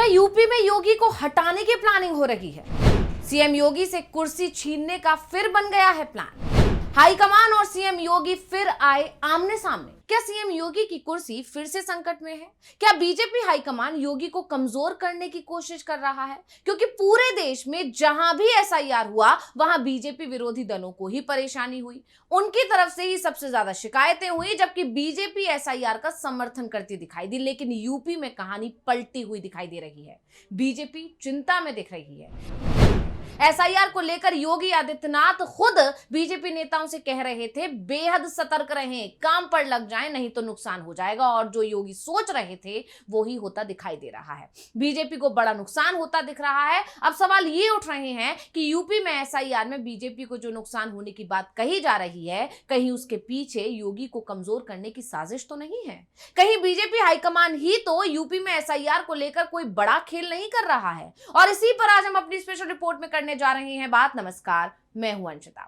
क्या यूपी में योगी को हटाने की प्लानिंग हो रही है? सीएम योगी से कुर्सी छीनने का फिर बन गया है प्लान। हाईकमान और सीएम योगी फिर आए आमने सामने। क्या सीएम योगी की कुर्सी फिर से संकट में है? क्या बीजेपी हाईकमान योगी को कमजोर करने की कोशिश कर रहा है? क्योंकि पूरे देश में जहां भी एसआईआर हुआ वहां बीजेपी विरोधी दलों को ही परेशानी हुई। उनकी तरफ से ही सबसे ज्यादा शिकायतें हुई, जबकि बीजेपी एसआईआर का समर्थन करती दिखाई दी। लेकिन यूपी में कहानी पलटी हुई दिखाई दे रही है। बीजेपी चिंता में दिख रही है। एसआईआर को लेकर योगी आदित्यनाथ खुद बीजेपी नेताओं से कह रहे थे, बेहद सतर्क रहें, काम पर लग जाएं, नहीं तो नुकसान हो जाएगा। और जो योगी सोच रहे थे वो ही होता दिखाई दे रहा है। बीजेपी को बड़ा नुकसान होता दिख रहा है। अब सवाल ये उठ रहे हैं कि यूपी में एसआईआर में बीजेपी को जो नुकसान होने की बात कही जा रही है, कहीं उसके पीछे योगी को कमजोर करने की साजिश तो नहीं है? कहीं बीजेपी हाईकमान ही तो यूपी में एसआईआर को लेकर कोई बड़ा खेल नहीं कर रहा है? और इसी पर आज हम अपनी स्पेशल रिपोर्ट में करने जा रहे हैं बात। नमस्कार, मैं हूं अंशिता।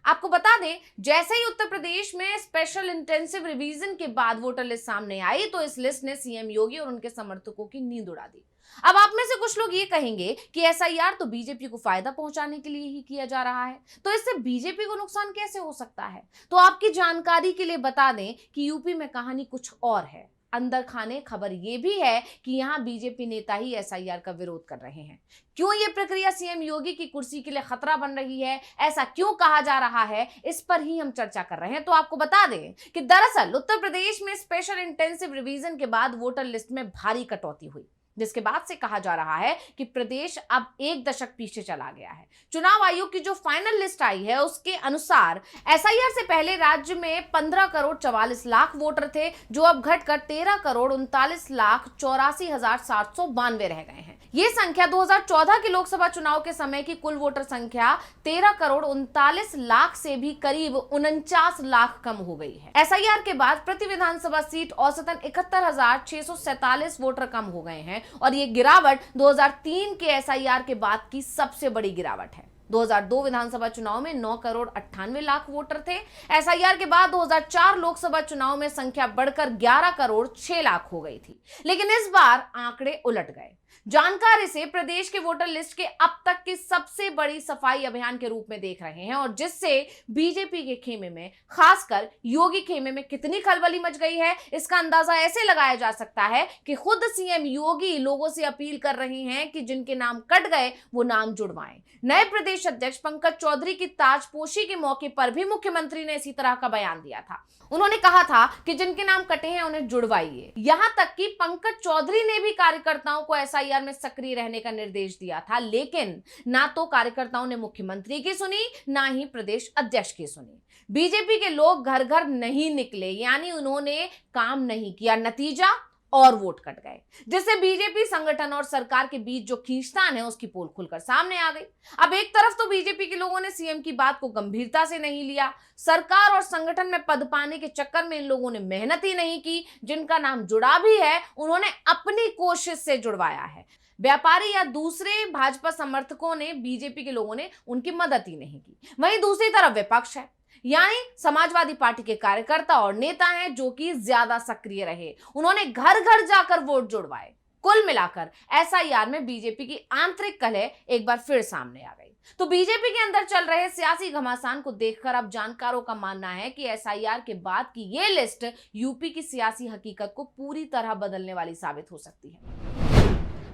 आपको बता दें, जैसे ही उत्तर प्रदेश में स्पेशल इंटेंसिव रिवीजन के बाद वोटर लिस्ट सामने आई तो इस लिस्ट ने सीएम योगी और उनके समर्थकों की नींद उड़ा दी। अब आप में से कुछ लोग ये कहेंगे कि एसआईआर तो बीजेपी को फायदा पहुंचाने के लिए ही किया जा रहा है, तो इससे बीजेपी को नुकसान कैसे हो सकता है? तो आपकी जानकारी के लिए बता दें कि यूपी में कहानी कुछ और है। अंदर खाने खबर यह भी है कि यहां बीजेपी नेता ही एसआईआर का विरोध कर रहे हैं। क्यों यह प्रक्रिया सीएम योगी की कुर्सी के लिए खतरा बन रही है, ऐसा क्यों कहा जा रहा है, इस पर ही हम चर्चा कर रहे हैं। तो आपको बता दें कि दरअसल उत्तर प्रदेश में स्पेशल इंटेंसिव रिवीजन के बाद वोटर लिस्ट में भारी कटौती हुई, जिसके बाद से कहा जा रहा है कि प्रदेश अब एक दशक पीछे चला गया है। चुनाव आयोग की जो फाइनल लिस्ट आई है उसके अनुसार एसआईआर से पहले राज्य में 15 करोड़ 44 लाख वोटर थे, जो अब घटकर 13 करोड़ 39 लाख 84,792 रह गए हैं। ये संख्या 2014 के लोकसभा चुनाव के समय की कुल वोटर संख्या 13 करोड़ 39 लाख से भी करीब 49 लाख कम हो गई है। एसआईआर के बाद प्रति विधानसभा सीट औसतन 71,647 वोटर कम हो गए हैं और ये गिरावट 2003 के एसआईआर के बाद की सबसे बड़ी गिरावट है। 2002 विधानसभा चुनाव में 9 करोड़ 98 लाख वोटर थे। एसआईआर के बाद 2004 लोकसभा चुनाव में संख्या बढ़कर 11 करोड़ 6 लाख हो गई थी। लेकिन इस बार आंकड़े उलट गए। जानकारी से प्रदेश के वोटर लिस्ट के अब तक की सबसे बड़ी सफाई अभियान के रूप में देख रहे हैं, और जिससे बीजेपी के खेमे में, खासकर योगी खेमे में कितनी खलबली मच गई है, इसका अंदाजा ऐसे लगाया जा सकता है कि खुद सीएम योगी लोगों से अपील कर रहे हैं कि जिनके नाम कट गए वो नाम जुड़वाएं। नए प्रदेश अध्यक्ष पंकज चौधरी की ताजपोशी के मौके पर भी मुख्यमंत्री ने इसी तरह का बयान दिया था। उन्होंने कहा था कि जिनके नाम कटे हैं उन्हें जुड़वाइए। यहां तक कि पंकज चौधरी ने भी कार्यकर्ताओं को एसआईआर में सक्रिय रहने का निर्देश दिया था, लेकिन ना तो कार्यकर्ताओं ने मुख्यमंत्री की सुनी, ना ही प्रदेश अध्यक्ष की सुनी। बीजेपी के लोग घर घर नहीं निकले, यानी उन्होंने काम नहीं किया। नतीजा और वोट कट गए, जिससे बीजेपी संगठन और सरकार के बीच जो खींचतान है उसकी पोल खुलकर सामने आ गई। अब एक तरफ तो बीजेपी के लोगों ने सीएम की बात को गंभीरता से नहीं लिया, सरकार और संगठन में पद पाने के चक्कर में इन लोगों ने मेहनत ही नहीं की। जिनका नाम जुड़ा भी है उन्होंने अपनी कोशिश से जुड़वाया है। व्यापारी या दूसरे भाजपा समर्थकों ने, बीजेपी के लोगों ने उनकी मदद ही नहीं की। वहीं दूसरी तरफ विपक्ष है, यानी समाजवादी पार्टी के कार्यकर्ता और नेता हैं जो कि ज्यादा सक्रिय रहे। उन्होंने घर घर जाकर वोट जुड़वाए। कुल मिलाकर एसआईआर में बीजेपी की आंतरिक कलह एक बार फिर सामने आ गई। तो बीजेपी के अंदर चल रहे सियासी घमासान को देखकर अब जानकारों का मानना है कि एसआईआर के बाद की ये लिस्ट यूपी की सियासी हकीकत को पूरी तरह बदलने वाली साबित हो सकती है।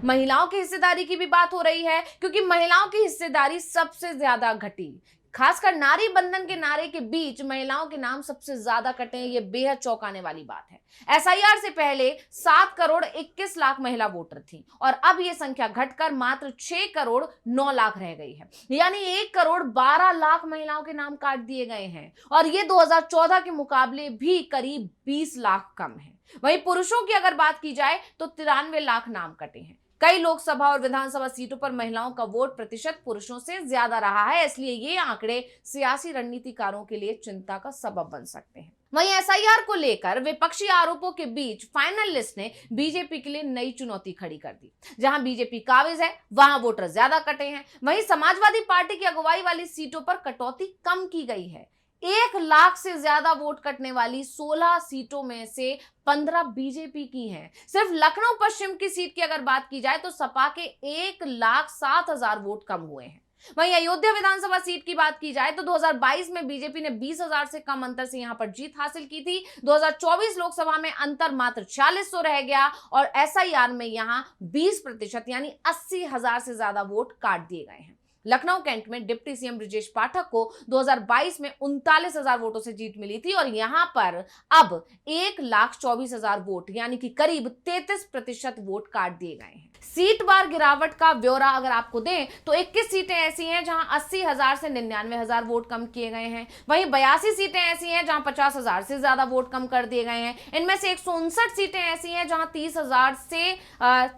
महिलाओं की हिस्सेदारी की भी बात हो रही है, क्योंकि महिलाओं की हिस्सेदारी सबसे ज्यादा घटी। खासकर नारी बंधन के नारे के बीच महिलाओं के नाम सबसे ज्यादा कटे, ये बेहद चौंकाने वाली बात है। एसआईआर से पहले 7 करोड़ 21 लाख महिला वोटर थी और अब ये संख्या घटकर मात्र 6 करोड़ 9 लाख रह गई है, यानी 1 करोड़ 12 लाख महिलाओं के नाम काट दिए गए हैं, और ये 2014 के मुकाबले भी करीब 20 लाख कम है। वहीं पुरुषों की अगर बात की जाए तो 93 लाख नाम कटे हैं। कई लोकसभा और विधानसभा सीटों पर महिलाओं का वोट प्रतिशत पुरुषों से ज्यादा रहा है, इसलिए ये आंकड़े सियासी रणनीतिकारों के लिए चिंता का सबब बन सकते हैं। वहीं एसआईआर को लेकर विपक्षी आरोपों के बीच फाइनल लिस्ट ने बीजेपी के लिए नई चुनौती खड़ी कर दी। जहां बीजेपी काबिज है वहां वोटर ज्यादा कटे हैं, वहीं समाजवादी पार्टी की अगुवाई वाली सीटों पर कटौती कम की गई है। 1 लाख से ज्यादा वोट कटने वाली 16 सीटों में से 15 बीजेपी की हैं। सिर्फ लखनऊ पश्चिम की सीट की अगर बात की जाए तो सपा के 1,07,000 वोट कम हुए हैं। वहीं अयोध्या विधानसभा सीट की बात की जाए तो 2022 में बीजेपी ने 20,000 से कम अंतर से यहां पर जीत हासिल की थी। 2024 लोकसभा में अंतर मात्र 4600 रह गया और एसआईआर में यहां 20% यानी 80,000 से ज्यादा वोट काट दिए गए हैं। लखनऊ कैंट में डिप्टी सीएम ब्रजेश पाठक को 2022 में 39,000 वोटों से जीत मिली थी और यहां पर अब 1,24,000 वोट यानी कि करीब 33% वोट काट दिए गए हैं। सीट बार गिरावट का ब्यौरा अगर आपको दें तो 21 सीटें ऐसी हैं जहां 80,000 से 99,000 वोट कम किए गए हैं। वहीं 82 सीटें ऐसी हैं जहां 50,000 से ज्यादा वोट कम कर दिए गए हैं। इनमें से 159 सीटें ऐसी हैं जहां 30,000 से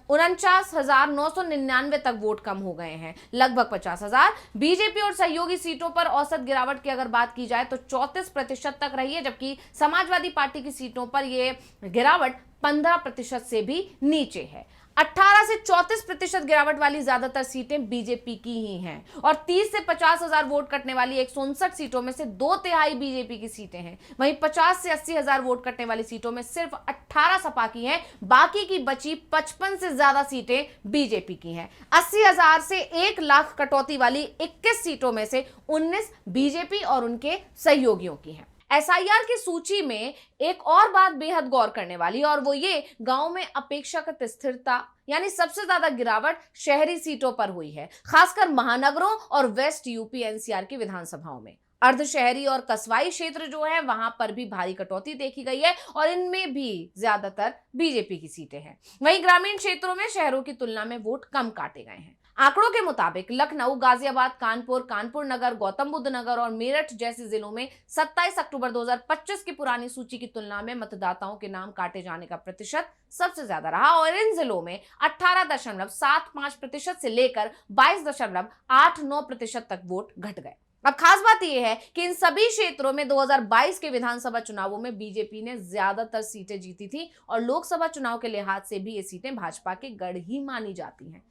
49,999 तक वोट कम हो गए हैं, लगभग 50,000। बीजेपी और सहयोगी सीटों पर औसत गिरावट की अगर बात की जाए तो 34% तक रही है, जबकि समाजवादी पार्टी की सीटों पर यह गिरावट 15% से भी नीचे है। 18 से 34% गिरावट वाली ज्यादातर सीटें बीजेपी की ही हैं और 30 से 50,000 वोट कटने वाली 159 सीटों में से 2/3 बीजेपी की सीटें हैं। वहीं 50 से 80,000 वोट कटने वाली सीटों में सिर्फ 18 सपा की हैं, बाकी की बची 55 से ज्यादा सीटें बीजेपी की हैं। 80,000 से 1 लाख कटौती वाली 21 सीटों में से 19 बीजेपी और उनके सहयोगियों की हैं। एसआईआर की सूची में एक और बात बेहद गौर करने वाली और वो ये गांव में अपेक्षाकृत स्थिरता यानी सबसे ज्यादा गिरावट शहरी सीटों पर हुई है, खासकर महानगरों और वेस्ट यूपी एनसीआर की विधानसभाओं में। अर्ध शहरी और कस्बाई क्षेत्र जो है वहां पर भी भारी कटौती देखी गई है और इनमें भी ज्यादातर बीजेपी की सीटें हैं। वहीं ग्रामीण क्षेत्रों में शहरों की तुलना में वोट कम काटे गए हैं। आंकड़ों के मुताबिक लखनऊ, गाजियाबाद, कानपुर नगर, गौतम बुद्ध नगर और मेरठ जैसे जिलों में 27 अक्टूबर 2025 की पुरानी सूची की तुलना में मतदाताओं के नाम काटे जाने का प्रतिशत सबसे ज्यादा रहा और इन जिलों में 18.75% से लेकर 22.89% तक वोट घट गए। अब खास बात यह है कि इन सभी क्षेत्रों में 2022 के विधानसभा चुनावों में बीजेपी ने ज्यादातर सीटें जीती थी और लोकसभा चुनाव के लिहाज से भी ये सीटें भाजपा के गढ़ ही मानी जाती हैं।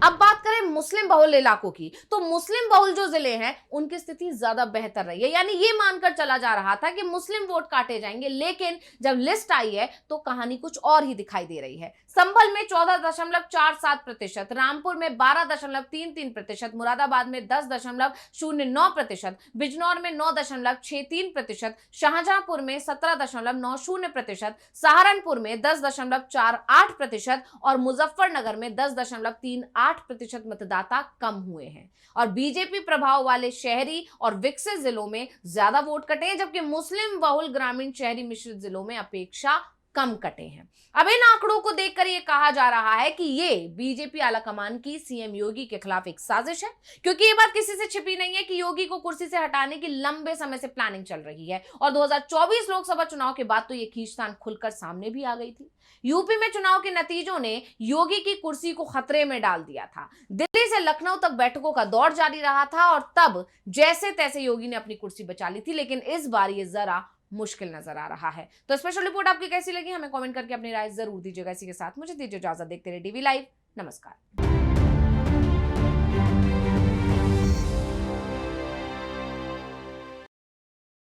अब बात करें मुस्लिम बहुल इलाकों की तो मुस्लिम बहुल जो जिले हैं उनकी स्थिति ज्यादा बेहतर रही है, यानी ये मानकर चला जा रहा था कि मुस्लिम वोट काटे जाएंगे, लेकिन जब लिस्ट आई है तो कहानी कुछ और ही दिखाई दे रही है। संभल में 14.47%, रामपुर में 12.33%, मुरादाबाद में 10.09%, बिजनौर में 9.63%, शाहजहांपुर में 17.90%, सहारनपुर में 10.48% और मुजफ्फरनगर में 10.38% मतदाता कम हुए हैं। और बीजेपी प्रभाव वाले शहरी और विकसित जिलों में ज्यादा वोट कटे हैं, जबकि मुस्लिम बहुल ग्रामीण शहरी मिश्रित जिलों में अपेक्षा कम कटे हैं। अब इन आंकड़ों को देखकर यह कहा जा रहा है कि ये बीजेपी आलाकमान की सीएम योगी के खिलाफ एक साजिश है, क्योंकि ये बात किसी से छिपी नहीं है कि योगी को कुर्सी से हटाने की लंबे समय से प्लानिंग चल रही है और 2024 लोकसभा चुनाव के बाद तो ये खींचतान खुलकर सामने भी आ गई थी। यूपी में चुनाव के नतीजों ने योगी की कुर्सी को खतरे में डाल दिया था। दिल्ली से लखनऊ तक बैठकों का दौर जारी रहा था और तब जैसे तैसे योगी ने अपनी कुर्सी बचा ली थी, लेकिन इस बार ये जरा मुश्किल नजर आ रहा है। तो स्पेशल रिपोर्ट आपकी कैसी लगी हमें कमेंट करके अपनी राय जरूर दीजिएगा। इसी के साथ मुझे दीजिए इजाजत। देखते रहिए डीवी लाइव। नमस्कार।